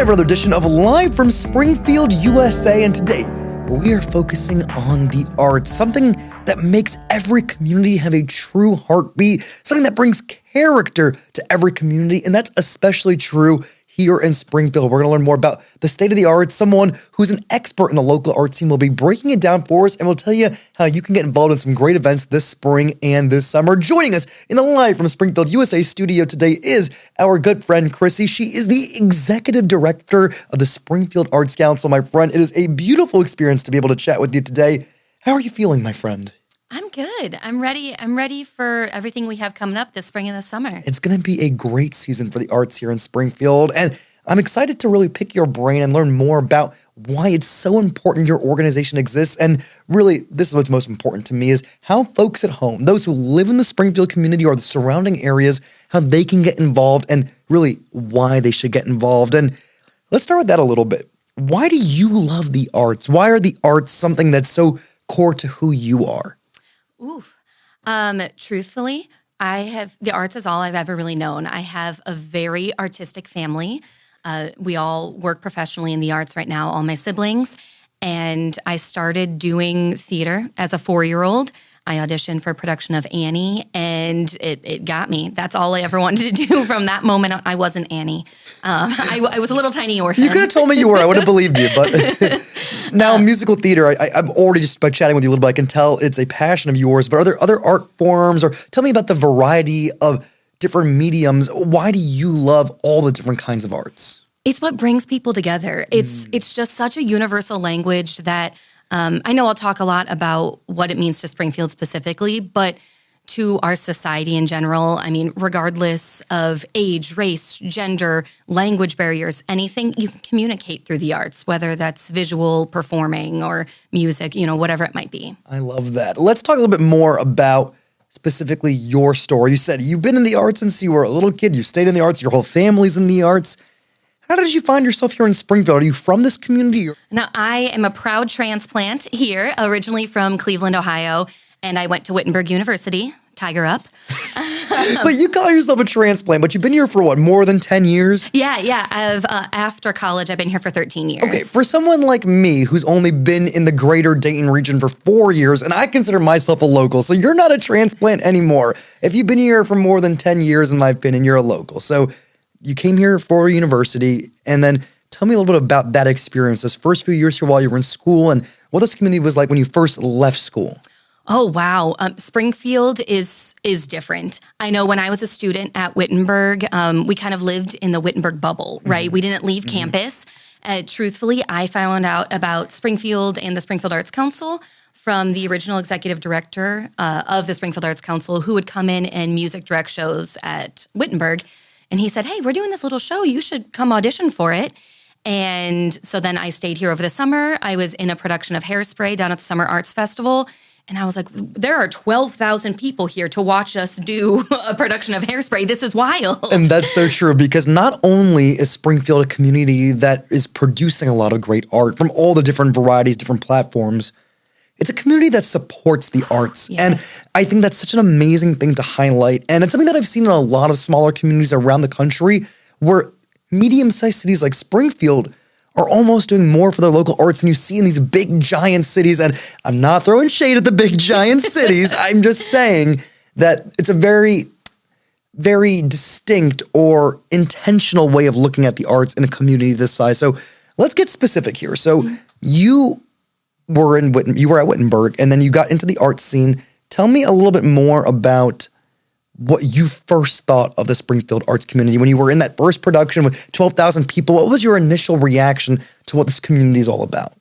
have another edition of Live from Springfield, USA, and today we are focusing on the arts, something that makes every community have a true heartbeat, something that brings character to every community, and that's especially true here in Springfield. We're going to learn more about the state of the arts. Someone who's an expert in the local art scene will be breaking it down for us, and we'll tell you how you can get involved in some great events this spring and this summer. Joining us in the Live from Springfield USA studio today is our good friend Krissy. She is the executive director of the Springfield Arts Council. My friend, it is a beautiful experience to be able to chat with you today. How are you feeling, my friend? I'm good. I'm ready. I'm ready for everything we have coming up this spring and this summer. It's going to be a great season for the arts here in Springfield, and I'm excited to really pick your brain and learn more about why it's so important your organization exists. And really, this is what's most important to me is how folks at home, those who live in the Springfield community or the surrounding areas, how they can get involved and really why they should get involved. And let's start with that a little bit. Why do you love the arts? Why are the arts something that's so core to who you are? Truthfully, the arts is all I've ever really known. I have a very artistic family. We all work professionally in the arts right now, all my siblings. And I started doing theater as a 4-year-old. I auditioned for a production of Annie, and it got me. That's all I ever wanted to do from that moment. I wasn't Annie. I was a little tiny orphan. You could have told me you were. I would have believed you. But now, musical theater, I'm already just by chatting with you a little bit, I can tell it's a passion of yours. But are there other art forms? Or tell me about the variety of different mediums. Why do you love all the different kinds of arts? It's what brings people together. It's just such a universal language that I know I'll talk a lot about what it means to Springfield specifically, but to our society in general, I mean, regardless of age, race, gender, language barriers, anything, you can communicate through the arts, whether that's visual, performing, or music, whatever it might be. I love that. Let's talk a little bit more about specifically your story. You said you've been in the arts since you were a little kid. You stayed in the arts. Your whole family's in the arts. How did you find yourself here in Springfield? Are you from this community? Now, I am a proud transplant here, originally from Cleveland, Ohio, and I went to Wittenberg University, Tiger up. But you call yourself a transplant, but you've been here for what, more than 10 years? Yeah. After college, I've been here for 13 years. Okay, for someone like me who's only been in the greater Dayton region for 4 years, and I consider myself a local, so you're not a transplant anymore. If you've been here for more than 10 years, in my opinion, you're a local. So you came here for university, and then tell me a little bit about that experience, those first few years here while you were in school, and what this community was like when you first left school. Oh, wow. Springfield is different. I know when I was a student at Wittenberg, we kind of lived in the Wittenberg bubble, right? We didn't leave campus. Truthfully, I found out about Springfield and the Springfield Arts Council from the original executive director of the Springfield Arts Council, who would come in and music direct shows at Wittenberg. And he said, hey, we're doing this little show. You should come audition for it. And so then I stayed here over the summer. I was in a production of Hairspray down at the Summer Arts Festival. And I was like, there are 12,000 people here to watch us do a production of Hairspray. This is wild. And that's so true, because not only is Springfield a community that is producing a lot of great art from all the different varieties, different platforms, it's a community that supports the arts. Yes. And I think that's such an amazing thing to highlight. And it's something that I've seen in a lot of smaller communities around the country where medium-sized cities like Springfield are almost doing more for their local arts than you see in these big, giant cities. And I'm not throwing shade at the big, giant cities. I'm just saying that it's a very, very distinct or intentional way of looking at the arts in a community this size. So let's get specific here. So you were at Wittenberg, and then you got into the art scene. Tell me a little bit more about what you first thought of the Springfield arts community when you were in that first production with 12,000 people. What was your initial reaction to what this community is all about?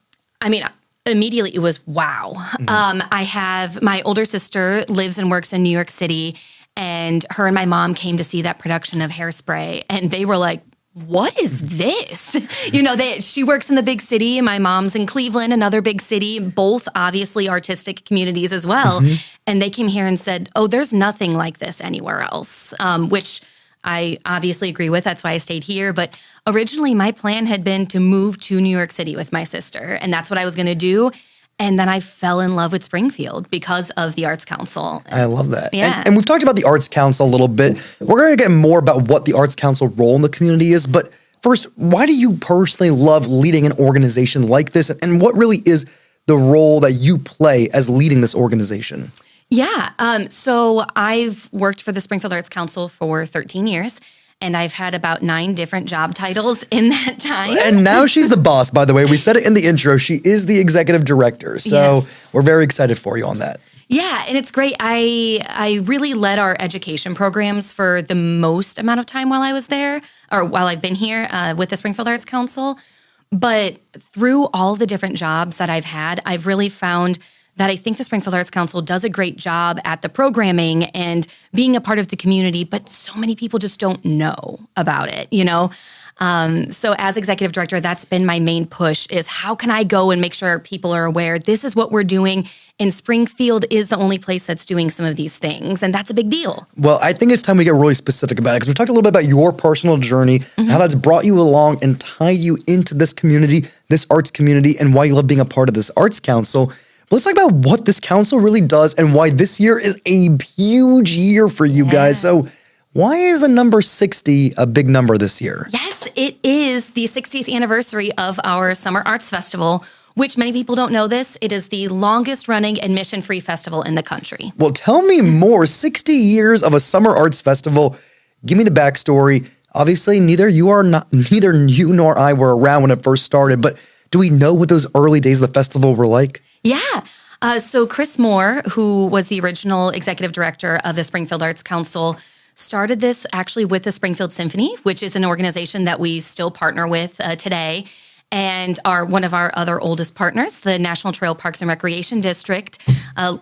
I mean, immediately it was wow. I have my older sister lives and works in New York City, and her and my mom came to see that production of Hairspray, and they were like, what is this? She works in the big city, and my mom's in Cleveland, another big city, both obviously artistic communities as well. And they came here and said, oh, there's nothing like this anywhere else, which I obviously agree with. That's why I stayed here. But originally my plan had been to move to New York City with my sister, and that's what I was going to do. And then I fell in love with Springfield because of the Arts Council. I love that. Yeah. And we've talked about the Arts Council a little bit. We're going to get more about what the Arts Council role in the community is. But first, why do you personally love leading an organization like this? And what really is the role that you play as leading this organization? Yeah. So I've worked for the Springfield Arts Council for 13 years. And I've had about 9 different job titles in that time. And now she's the boss, by the way. We said it in the intro. She is the executive director. So we're very excited for you on that. Yeah, and it's great. I really led our education programs for the most amount of time while I was there, or while I've been here with the Springfield Arts Council. But through all the different jobs that I've had, I've really found that I think the Springfield Arts Council does a great job at the programming and being a part of the community, but so many people just don't know about it, you know? So as executive director, that's been my main push is how can I go and make sure people are aware this is what we're doing, and Springfield is the only place that's doing some of these things, and that's a big deal. Well, I think it's time we get really specific about it because we talked a little bit about your personal journey, how that's brought you along and tied you into this community, this arts community, and why you love being a part of this arts council. But let's talk about what this council really does and why this year is a huge year for you guys. So why is the number 60 a big number this year? Yes, it is the 60th anniversary of our Summer Arts Festival, which many people don't know this. It is the longest running admission-free festival in the country. Well, tell me more. 60 years of a Summer Arts Festival. Give me the backstory. Obviously, neither you nor I were around when it first started, but do we know what those early days of the festival were like? Yeah. So Chris Moore, who was the original executive director of the Springfield Arts Council, started this actually with the Springfield Symphony, which is an organization that we still partner with today, and one of our other oldest partners, the National Trail Parks and Recreation District,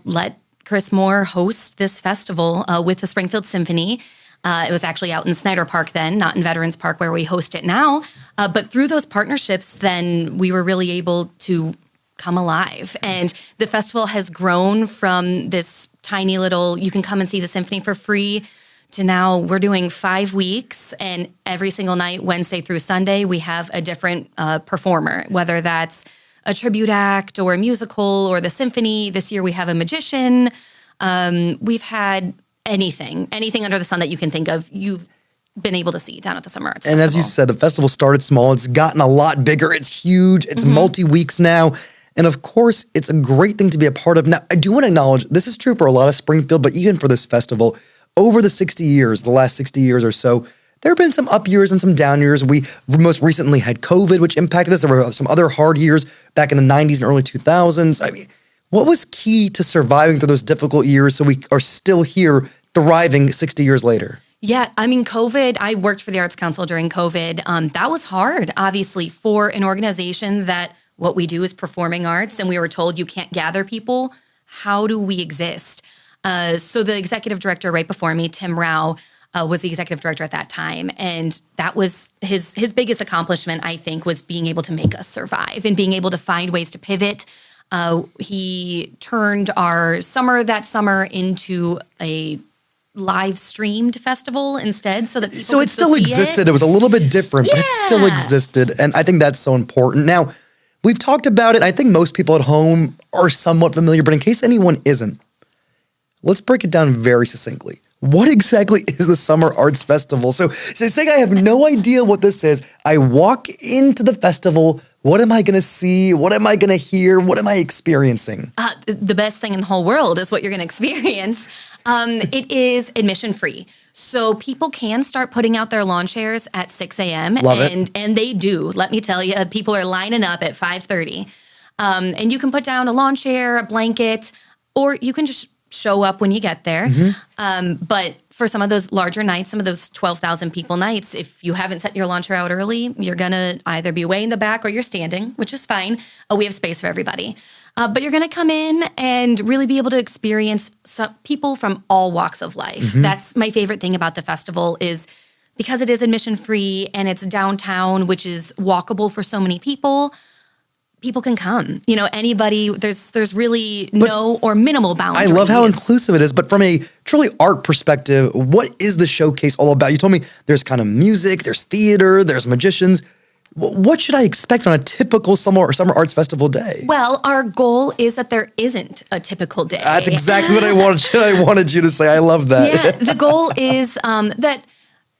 let Chris Moore host this festival with the Springfield Symphony. It was actually out in Snyder Park then, not in Veterans Park where we host it now. But through those partnerships, then we were really able to come alive. And the festival has grown from this tiny little, you can come and see the symphony for free, to now we're doing 5 weeks, and every single night, Wednesday through Sunday, we have a different performer, whether that's a tribute act or a musical or the symphony. This year we have a magician. We've had anything under the sun that you can think of, you've been able to see down at the Summer Arts Festival. And as you said, the festival started small. It's gotten a lot bigger. It's huge. It's multi-weeks now. And of course, it's a great thing to be a part of. Now, I do want to acknowledge, this is true for a lot of Springfield, but even for this festival, over the last 60 years or so, there have been some up years and some down years. We most recently had COVID, which impacted us. There were some other hard years back in the 90s and early 2000s. I mean, what was key to surviving through those difficult years so we are still here thriving 60 years later? Yeah, I mean, COVID, I worked for the Arts Council during COVID. That was hard, obviously, for an organization that what we do is performing arts, and we were told you can't gather people. How do we exist? So the executive director right before me, Tim Rao, was the executive director at that time. And that was his biggest accomplishment, I think, was being able to make us survive and being able to find ways to pivot. He turned our summer that summer into a live streamed festival instead so that people So it still existed. It was a little bit different, but it still existed. And I think that's so important. Now, we've talked about it. I think most people at home are somewhat familiar, but in case anyone isn't, let's break it down very succinctly. What exactly is the Summer Arts Festival? So say I have no idea what this is. I walk into the festival. What am I going to see? What am I going to hear? What am I experiencing? The best thing in the whole world is what you're going to experience. It is admission free. So people can start putting out their lawn chairs at 6 a.m. Love it. And they do. Let me tell you, people are lining up at 5:30. And you can put down a lawn chair, a blanket, or you can just show up when you get there. But for some of those larger nights, some of those 12,000 people nights, if you haven't set your lawn chair out early, you're going to either be way in the back or you're standing, which is fine. We have space for everybody. But you're going to come in and really be able to experience some people from all walks of life. That's my favorite thing about the festival is because it is admission free and it's downtown, which is walkable for so many people. People can come. You know, anybody, there's really no or minimal boundaries. I love how inclusive it is, but from a truly art perspective, what is the showcase all about? You told me there's kind of music, there's theater, there's magicians. What should I expect on a typical summer Arts Festival day? Well, our goal is that there isn't a typical day. That's exactly what I wanted you to say. I love that. Yeah, the goal is that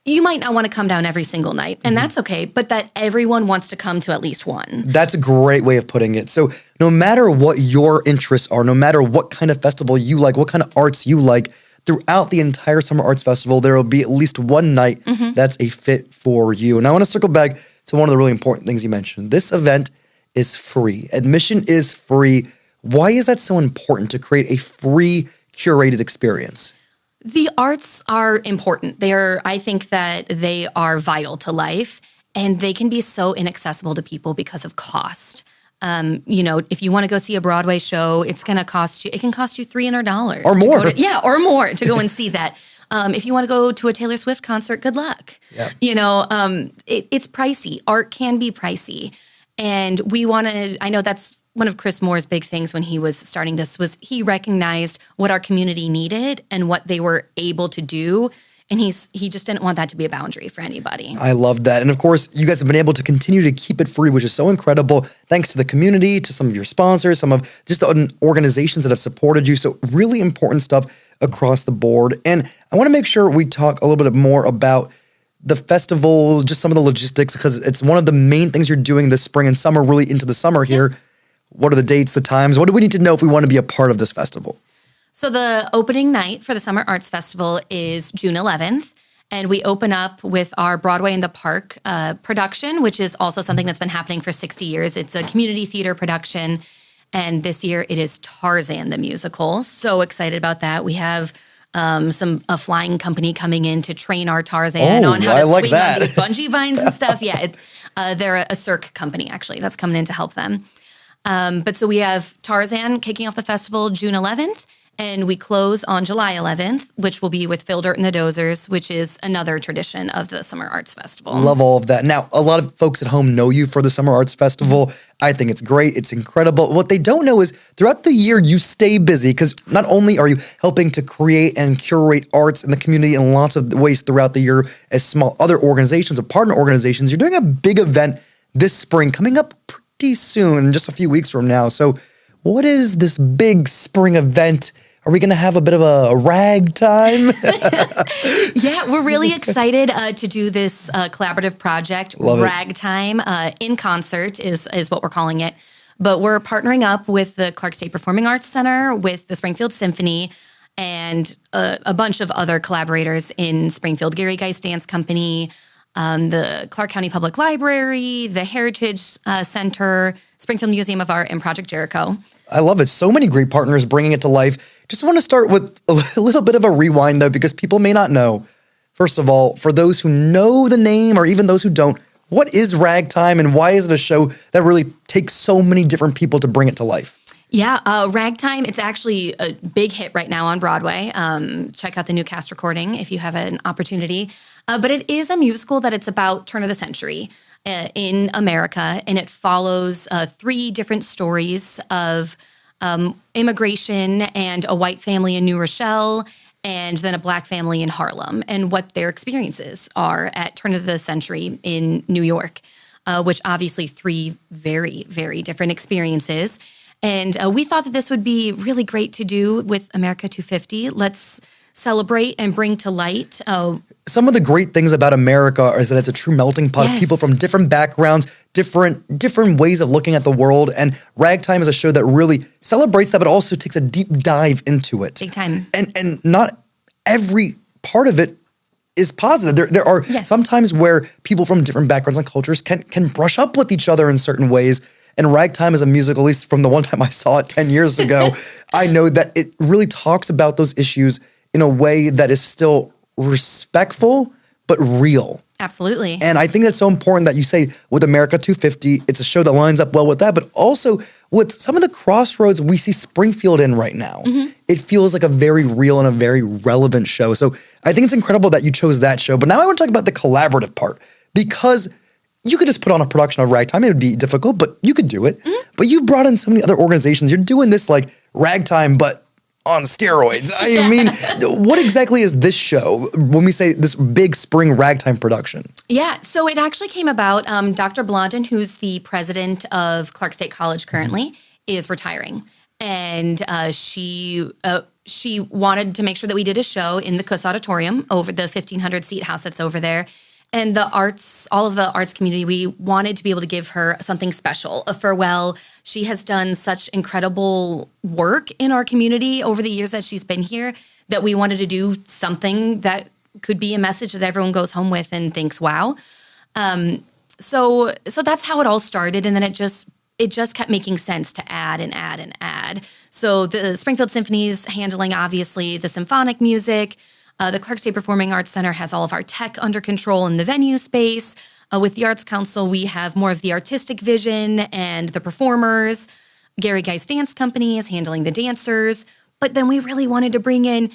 you might not want to come down every single night, and that's okay, but that everyone wants to come to at least one. That's a great way of putting it. So no matter what your interests are, no matter what kind of festival you like, what kind of arts you like, throughout the entire Summer Arts Festival, there will be at least one night that's a fit for you. And I want to circle back to one of the really important things you mentioned. This event is free. Admission is free. Why is that so important to create a free, curated experience? The arts are important. I think that they are vital to life, and they can be so inaccessible to people because of cost. If you want to go see a Broadway show, it can cost you $300 or more. Or more to go and see that. If you want to go to a Taylor Swift concert, good luck. Yep. It's pricey. Art can be pricey, and I know that's one of Chris Moore's big things when he was starting this, was he recognized what our community needed and what they were able to do. And he just didn't want that to be a boundary for anybody. I love that. And of course, you guys have been able to continue to keep it free, which is so incredible. Thanks to the community, to some of your sponsors, some of just the organizations that have supported you. So really important stuff across the board. And I want to make sure we talk a little bit more about the festival, just some of the logistics, because it's one of the main things you're doing this spring and summer, really into the summer here. What are the dates, the times? What do we need to know if we want to be a part of this festival? So the opening night for the Summer Arts Festival is June 11th, and we open up with our Broadway in the Park production, which is also something that's been happening for 60 years. It's a community theater production, and this year it is Tarzan the musical. So excited about that. We have a flying company coming in to train our Tarzan on how to swing on these bungee vines and stuff. Yeah, they're a Cirque company, actually, that's coming in to help them. But so we have Tarzan kicking off the festival June 11th, and we close on July 11th, which will be with Phil Dirt and the Dozers, which is another tradition of the Summer Arts Festival. Love all of that. Now, a lot of folks at home know you for the Summer Arts Festival. I think it's great. It's incredible. What they don't know is throughout the year, you stay busy because not only are you helping to create and curate arts in the community in lots of ways throughout the year as small other organizations or partner organizations, you're doing a big event this spring coming up pretty soon, just a few weeks from now. So what is this big spring event? Are we going to have a bit of a ragtime? Yeah, we're really excited to do this collaborative project. Love Ragtime in concert is what we're calling it. But we're partnering up with the Clark State Performing Arts Center, with the Springfield Symphony, and a bunch of other collaborators in Springfield. Gary Geist Dance Company, the Clark County Public Library, the Heritage Center, Springfield Museum of Art, and Project Jericho. I love it. So many great partners bringing it to life. Just want to start with a little bit of a rewind, though, because people may not know. First of all, for those who know the name or even those who don't, what is Ragtime and why is it a show that really takes so many different people to bring it to life? Yeah, Ragtime, it's actually a big hit right now on Broadway. Check out the new cast recording if you have an opportunity. But it is a musical that it's about turn of the century in America, and it follows 3 different stories of immigration and a white family in New Rochelle and then a black family in Harlem and what their experiences are at turn of the century in New York, which obviously 3 very, very different experiences. And we thought that this would be really great to do with America 250. Let's celebrate and bring to light. Some of the great things about America is that it's a true melting pot of people from different backgrounds, different ways of looking at the world. And Ragtime is a show that really celebrates that, but also takes a deep dive into it. Big time. And not every part of it is positive. There are some times where people from different backgrounds and cultures can brush up with each other in certain ways. And Ragtime is a musical, at least from the one time I saw it 10 years ago, I know that it really talks about those issues in a way that is still respectful, but real. Absolutely. And I think that's so important that you say with America 250, it's a show that lines up well with that, but also with some of the crossroads we see Springfield in right now. It feels like a very real and a very relevant show. So I think it's incredible that you chose that show. But now I want to talk about the collaborative part, because you could just put on a production of Ragtime. It would be difficult, but you could do it. But you brought in so many other organizations. You're doing this like Ragtime, but on steroids. I mean, what exactly is this show when we say this big spring Ragtime production? Yeah, so it actually came about, Dr. Blondin, who's the president of Clark State College currently, is retiring. and she wanted to make sure that we did a show in the Kuss Auditorium over the 1,500 seat house that's over there. And all of the arts community, we wanted to be able to give her something special, a farewell. She has done such incredible work in our community over the years that she's been here that we wanted to do something that could be a message that everyone goes home with and thinks, wow. So that's how it all started. And then it just kept making sense to add and add and add. So the Springfield Symphony is handling, obviously, the symphonic music. The Clark State Performing Arts Center has all of our tech under control in the venue space. With the Arts Council, we have more of the artistic vision and the performers. Gary Guy's Dance Company is handling the dancers. But then we really wanted to bring in,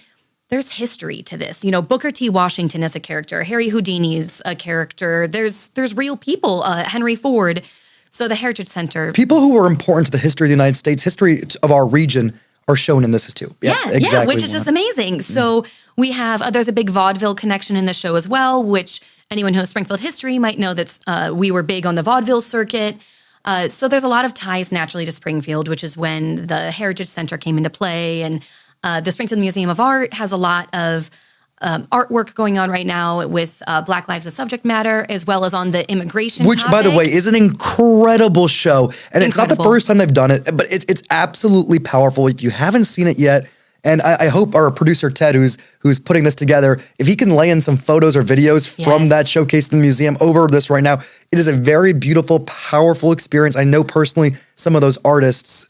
there's history to this. Booker T. Washington is a character. Harry Houdini's a character. There's real people, Henry Ford. So the Heritage Center. People who were important to the history of the United States, history of our region, are shown in this too. Yeah, exactly. Which is just amazing. So we have, there's a big vaudeville connection in the show as well, which anyone who knows Springfield history might know that we were big on the vaudeville circuit. So there's a lot of ties naturally to Springfield, which is when the Heritage Center came into play. And the Springfield Museum of Art has a lot of artwork going on right now with Black Lives as subject matter, as well as on the immigration Which, topic. by the way, is an incredible show. And it's not the first time they've done it, but it's absolutely powerful. If you haven't seen it yet, and I hope our producer, Ted, who's putting this together, if he can lay in some photos or videos from that showcase in the museum over this right now, it is a very beautiful, powerful experience. I know personally some of those artists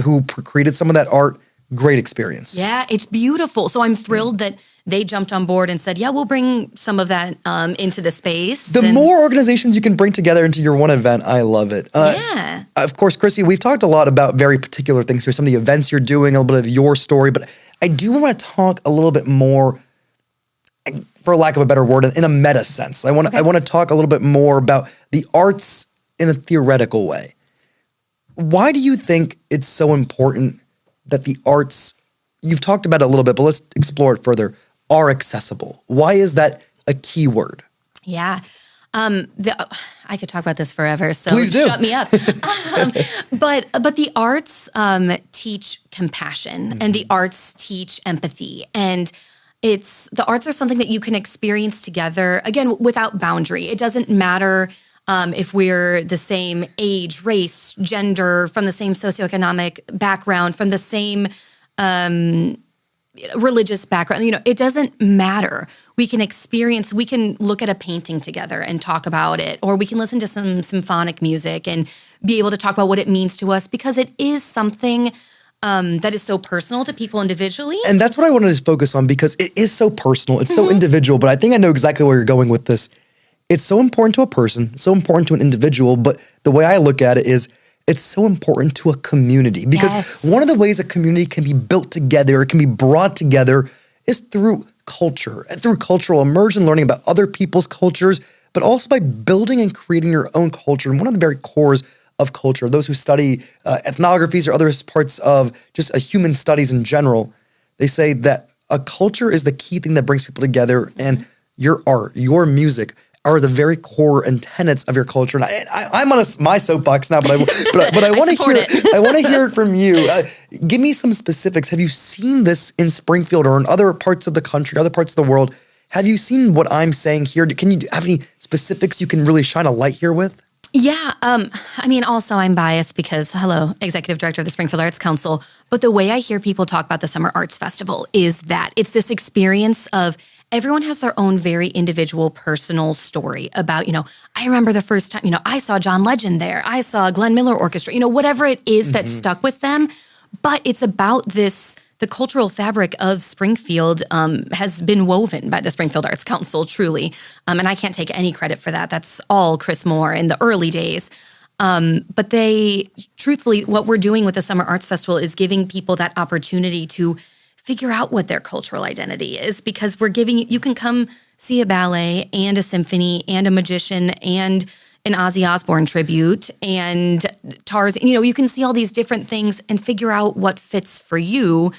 who created some of that art, great experience. Yeah, it's beautiful. So I'm thrilled that they jumped on board and said, yeah, we'll bring some of that into the space. The more organizations you can bring together into your one event, I love it. Yeah. Of course, Krissy, we've talked a lot about very particular things here, some of the events you're doing, a little bit of your story, but I do want to talk a little bit more, for lack of a better word, in a meta sense. I want to talk a little bit more about the arts in a theoretical way. Why do you think it's so important that the arts, you've talked about it a little bit, but let's explore it further, are accessible? Why is that a key word? Yeah. I could talk about this forever, so Please do. Shut me up. But the arts teach compassion, and the arts teach empathy, and the arts are something that you can experience together, again, without boundary. It doesn't matter if we're the same age, race, gender, from the same socioeconomic background, from the same religious background, it doesn't matter. We can look at a painting together and talk about it, or we can listen to some symphonic music and be able to talk about what it means to us, because it is something that is so personal to people individually. And that's what I wanted to focus on, because it is so personal, it's so individual, but I think I know exactly where you're going with this. It's so important to a person, so important to an individual, but the way I look at it is, it's so important to a community, because one of the ways a community can be built together, it can be brought together, is through culture and through cultural immersion, learning about other people's cultures, but also by building and creating your own culture. And one of the very cores of culture, those who study ethnographies or other parts of just human studies in general, they say that a culture is the key thing that brings people together, and your art, your music, are the very core and tenets of your culture. And I'm on my soapbox now, but I want to hear it. I want to hear it from you. Give me some specifics. Have you seen this in Springfield or in other parts of the country, other parts of the world? Have you seen what I'm saying here? Can you have any specifics you can really shine a light here with? Yeah. Also I'm biased because, hello, Executive Director of the Springfield Arts Council. But the way I hear people talk about the Summer Arts Festival is that it's this experience of everyone has their own very individual personal story about, I remember the first time, I saw John Legend there. I saw Glenn Miller Orchestra, whatever it is that stuck with them. But it's about the cultural fabric of Springfield has been woven by the Springfield Arts Council, truly. And I can't take any credit for that. That's all Chris Moore in the early days. But truthfully, what we're doing with the Summer Arts Festival is giving people that opportunity to figure out what their cultural identity is, because you can come see a ballet and a symphony and a magician and an Ozzy Osbourne tribute and Tarzan. You can see all these different things and figure out what fits for you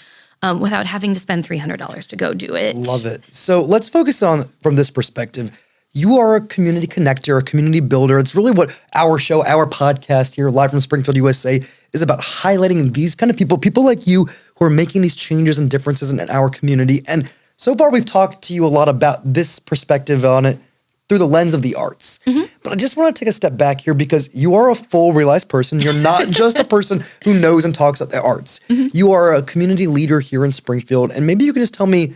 without having to spend $300 to go do it. Love it. So let's focus on from this perspective. you are a community connector, a community builder. It's really what our show, our podcast here, live from Springfield, USA, is about, highlighting these kind of people like you who are making these changes and differences in our community. And so far, we've talked to you a lot about this perspective on it through the lens of the arts. But I just want to take a step back here because you are a full realized person. You're not just a person who knows and talks about the arts. You are a community leader here in Springfield. And maybe you can just tell me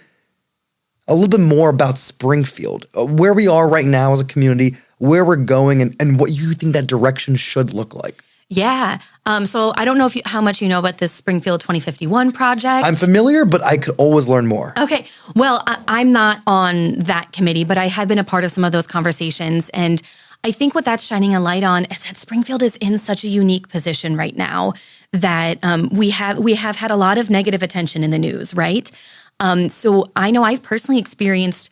a little bit more about Springfield, where we are right now as a community, where we're going, and what you think that direction should look like. Yeah. So I don't know how much you know about this Springfield 2051 project. I'm familiar, but I could always learn more. Okay. Well, I'm not on that committee, but I have been a part of some of those conversations. And I think what that's shining a light on is that Springfield is in such a unique position right now that we have had a lot of negative attention in the news, right? So I know I've personally experienced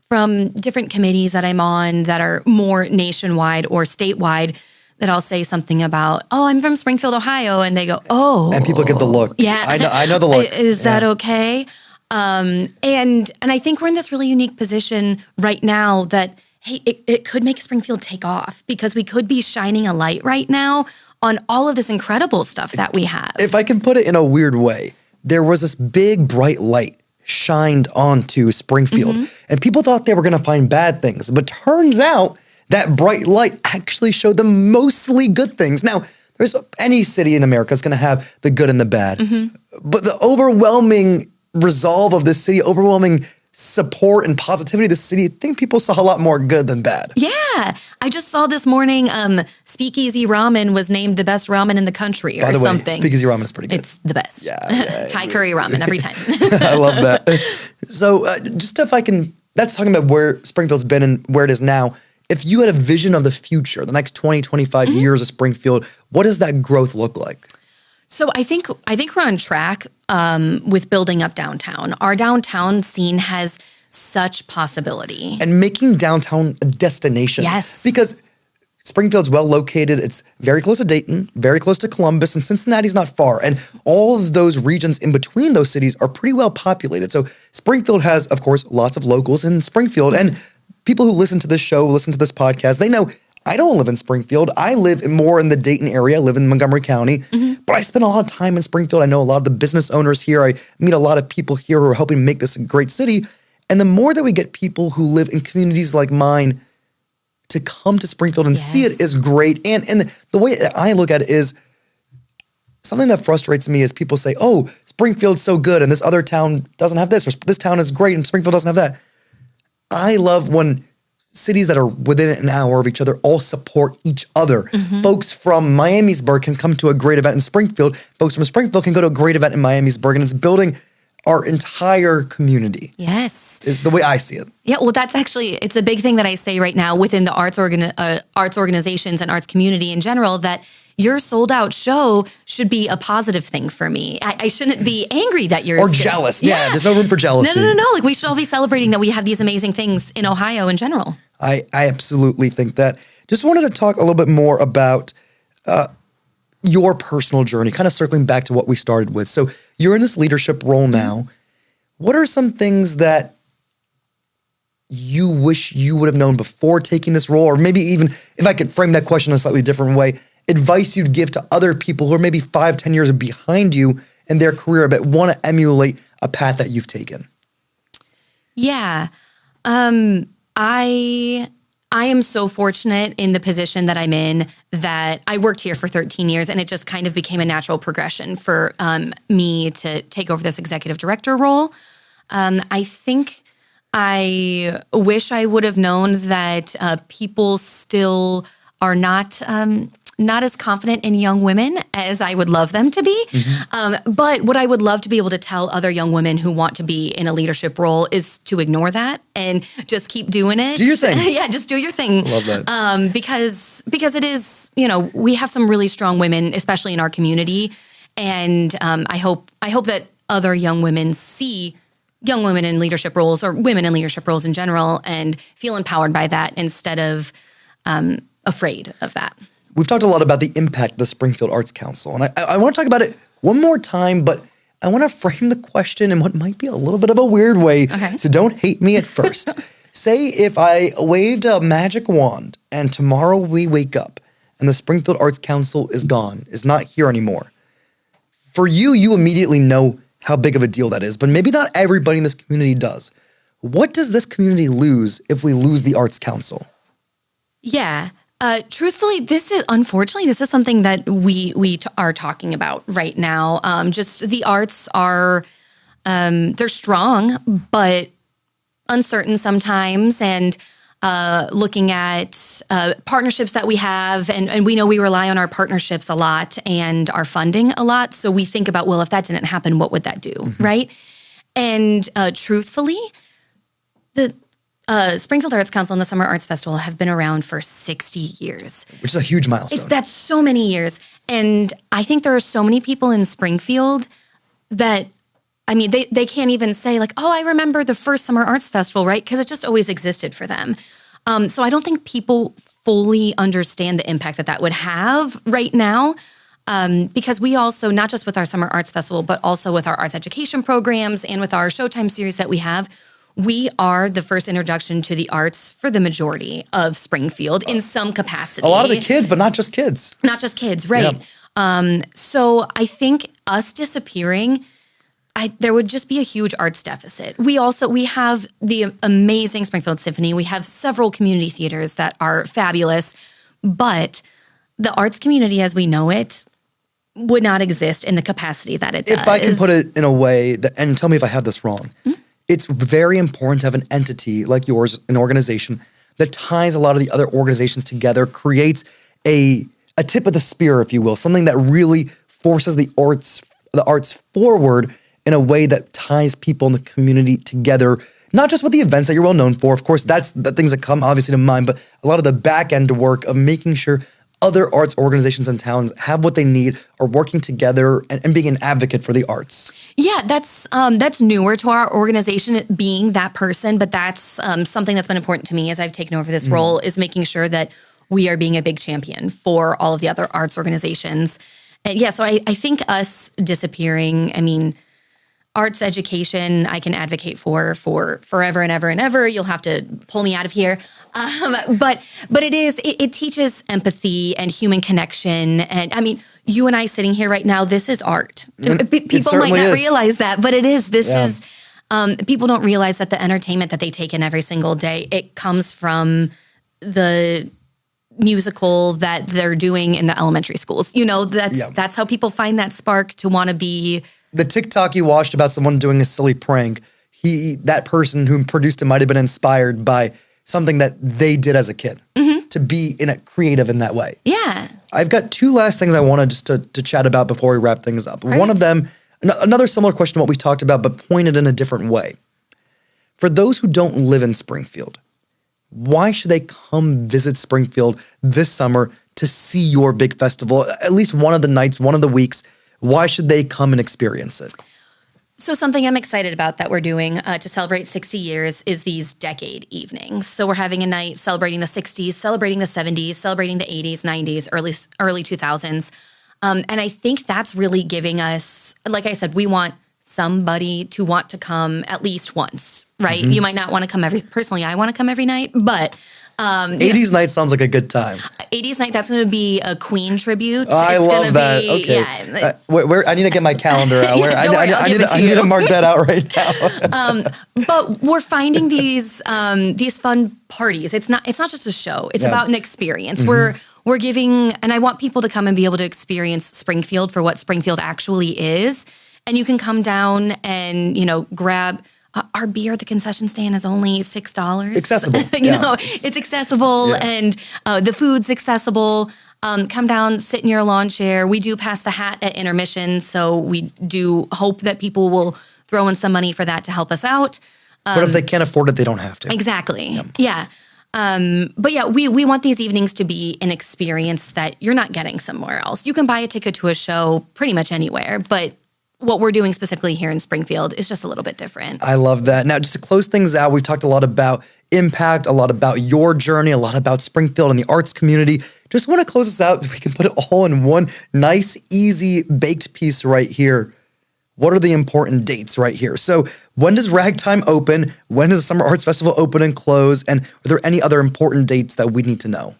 from different committees that I'm on that are more nationwide or statewide that I'll say something about, oh, I'm from Springfield, Ohio. And they go, oh. And people get the look. Yeah. I know the look. Is that okay? And I think we're in this really unique position right now that, hey, it could make Springfield take off because we could be shining a light right now on all of this incredible stuff that we have. If I can put it in a weird way, there was this big bright light shined onto Springfield and people thought they were going to find bad things. But turns out that bright light actually showed them mostly good things. Now, there's any city in America is going to have the good and the bad. But the overwhelming resolve of this city, overwhelming support and positivity of the city, I think people saw a lot more good than bad. Yeah. I just saw this morning Speakeasy Ramen was named the best ramen in the country or something. By the way, Speakeasy Ramen is pretty good. It's the best. Yeah. Thai curry ramen every time. I love that. So just if I can, that's talking about where Springfield's been and where it is now. If you had a vision of the future, the next 20, 25 years of Springfield, what does that growth look like? So I think we're on track with building up downtown. Our downtown scene has such possibility. And making downtown a destination. Yes. Because Springfield's well located. It's very close to Dayton, very close to Columbus, and Cincinnati's not far. And all of those regions in between those cities are pretty well populated. So Springfield has, of course, lots of locals in Springfield. And people who listen to this show, listen to this podcast, they know I don't live in Springfield. I live more in the Dayton area. I live in Montgomery County. But I spend a lot of time in Springfield. I know a lot of the business owners here. I meet a lot of people here who are helping make this a great city. And the more that we get people who live in communities like mine to come to Springfield and see it is great. And the way I look at it is something that frustrates me is people say, oh, Springfield's so good and this other town doesn't have this, or this town is great and Springfield doesn't have that. I love when cities that are within an hour of each other all support each other. Folks from Miamisburg can come to a great event in Springfield. Folks from Springfield can go to a great event in Miamisburg, and it's building our entire community. Yes. Is the way I see it. Yeah, well, that's actually, it's a big thing that I say right now within the arts organizations and arts community in general, that your sold out show should be a positive thing for me. I shouldn't be angry that you're— Or jealous. Yeah, there's no room for jealousy. No. Like, we should all be celebrating that we have these amazing things in Ohio in general. I absolutely think that. Just wanted to talk a little bit more about your personal journey, kind of circling back to what we started with. So you're in this leadership role now. What are some things that you wish you would have known before taking this role? Or maybe even, if I could frame that question in a slightly different way, advice you'd give to other people who are maybe 5-10 years behind you in their career but want to emulate a path that you've taken? Yeah. I am so fortunate in the position that I'm in that I worked here for 13 years, and it just kind of became a natural progression for me to take over this executive director role. I think I wish I would have known that people still are not as confident in young women as I would love them to be. But what I would love to be able to tell other young women who want to be in a leadership role is to ignore that and just keep doing it. Do your thing. Yeah, just do your thing. Love that. Because it is, we have some really strong women, especially in our community. And I hope that other young women see young women in leadership roles, or women in leadership roles in general, and feel empowered by that instead of afraid of that. We've talked a lot about the impact of the Springfield Arts Council, and I want to talk about it one more time, but I want to frame the question in what might be a little bit of a weird way, so don't hate me at first. Say if I waved a magic wand and tomorrow we wake up and the Springfield Arts Council is gone, is not here anymore. For you, you immediately know how big of a deal that is, but maybe not everybody in this community does. What does this community lose if we lose the Arts Council? Yeah. Truthfully, this is something that we are talking about right now. Just the arts are, they're strong, but uncertain sometimes, and looking at partnerships that we have, and we know we rely on our partnerships a lot and our funding a lot. So we think about, well, if that didn't happen, what would that do, right? And truthfully, the Springfield Arts Council and the Summer Arts Festival have been around for 60 years. Which is a huge milestone. That's so many years. And I think there are so many people in Springfield that, I mean, they can't even say like, oh, I remember the first Summer Arts Festival, right? Because it just always existed for them. So I don't think people fully understand the impact that would have right now. Because we also, not just with our Summer Arts Festival, but also with our arts education programs and with our Showtime series that we have, we are the first introduction to the arts for the majority of Springfield in some capacity. A lot of the kids, but not just kids. Not just kids, right. Yeah. So I think us disappearing, there would just be a huge arts deficit. We have the amazing Springfield Symphony. We have several community theaters that are fabulous, but the arts community as we know it would not exist in the capacity that it does. If I can put it in a way, and tell me if I have this wrong, it's very important to have an entity like yours, an organization, that ties a lot of the other organizations together, creates a tip of the spear, if you will, something that really forces the arts forward in a way that ties people in the community together, not just with the events that you're well known for. Of course, that's the things that come obviously to mind, but a lot of the back end work of making sure other arts organizations and towns have what they need, are working together and being an advocate for the arts. Yeah, that's newer to our organization, being that person, but that's something that's been important to me as I've taken over this role, is making sure that we are being a big champion for all of the other arts organizations. And yeah, so I think us disappearing, I mean, arts education, I can advocate for forever and ever and ever. You'll have to pull me out of here. But it teaches empathy and human connection. And I mean, you and I sitting here right now, this is art. People might not realize that, but it is. This is, people don't realize that the entertainment that they take in every single day, it comes from the musical that they're doing in the elementary schools. You know, that's how people find that spark to want to be. The TikTok you watched about someone doing a silly prank, that person who produced it might have been inspired by something that they did as a kid to be creative in that way. Yeah. I've got two last things I wanted just to chat about before we wrap things up. One of them, another similar question to what we talked about, but pointed in a different way. For those who don't live in Springfield, why should they come visit Springfield this summer to see your big festival? At least one of the nights, one of the weeks. Why should they come and experience it? So something I'm excited about that we're doing to celebrate 60 years is these decade evenings. So we're having a night celebrating the 60s, celebrating the 70s, celebrating the 80s, 90s, early 2000s. And I think that's really giving us, like I said, we want somebody to want to come at least once, right? You might not want to come personally, I want to come every night, but 80s night sounds like a good time. 80s night, that's going to be a Queen tribute. I love that. Okay. Yeah. Where I need to get my calendar out. I need to mark that out right now. But we're finding these fun parties. It's not just a show. It's about an experience. We're giving, and I want people to come and be able to experience Springfield for what Springfield actually is. And you can come down and, grab. Our beer at the concession stand is only $6. Accessible. It's accessible, and the food's accessible. Come down, sit in your lawn chair. We do pass the hat at intermission, so we do hope that people will throw in some money for that to help us out. But if they can't afford it, they don't have to. Exactly. Yeah. But yeah, we want these evenings to be an experience that you're not getting somewhere else. You can buy a ticket to a show pretty much anywhere, but what we're doing specifically here in Springfield is just a little bit different. I love that. Now, just to close things out, we've talked a lot about impact, a lot about your journey, a lot about Springfield and the arts community. Just want to close this out so we can put it all in one nice, easy, baked piece right here. what are the important dates right here? So when does Ragtime open? When does the Summer Arts Festival open and close? And are there any other important dates that we need to know?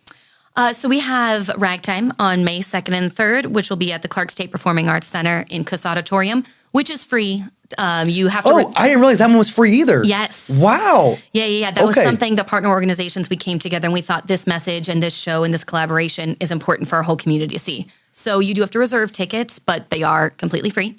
So we have Ragtime on May 2nd and 3rd, which will be at the Clark State Performing Arts Center in Kuss Auditorium, which is free. You have to. I didn't realize that one was free either. Yes. Wow. Yeah. That was something the partner organizations, we came together and we thought this message and this show and this collaboration is important for our whole community to see. So you do have to reserve tickets, but they are completely free.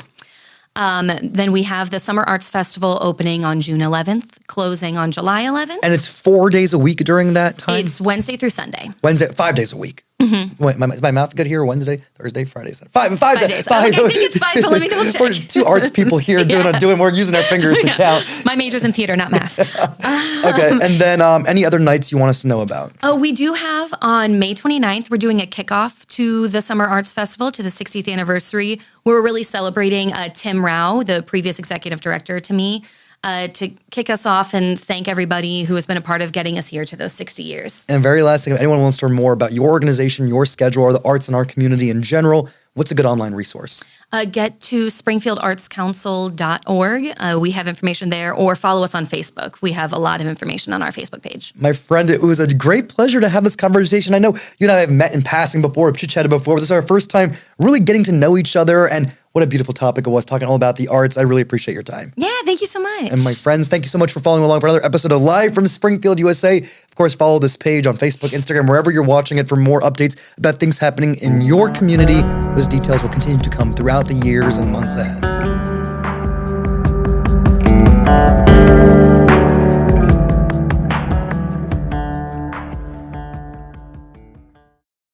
Then we have the Summer Arts Festival opening on June 11th, closing on July 11th. And it's 4 days a week during that time? It's Wednesday through Sunday. 5 days a week. Mm-hmm. Wait, is my math good here? Wednesday, Thursday, Friday, Saturday. Five days. Okay, I think it's 5, but let me double check. We're two arts people here we're using our fingers to count. My major's in theater, not math. Okay, and then any other nights you want us to know about? Oh, we do have on May 29th, we're doing a kickoff to the Summer Arts Festival, to the 60th anniversary. We're really celebrating Tim Rao, the previous executive director to me, to kick us off and thank everybody who has been a part of getting us here to those 60 years. And very last thing, if anyone wants to learn more about your organization, your schedule, or the arts in our community in general, what's a good online resource? Get to springfieldartscouncil.org. We have information there, or follow us on Facebook. We have a lot of information on our Facebook page. My friend, it was a great pleasure to have this conversation. I know you and I have met in passing before, chit-chatted before, but this is our first time really getting to know each other, and what a beautiful topic it was, talking all about the arts. I really appreciate your time. Yeah, thank you so much. And my friends, thank you so much for following along for another episode of Live from Springfield, USA. Of course, follow this page on Facebook, Instagram, wherever you're watching it for more updates about things happening in your community. Those details will continue to come throughout the years and months ahead.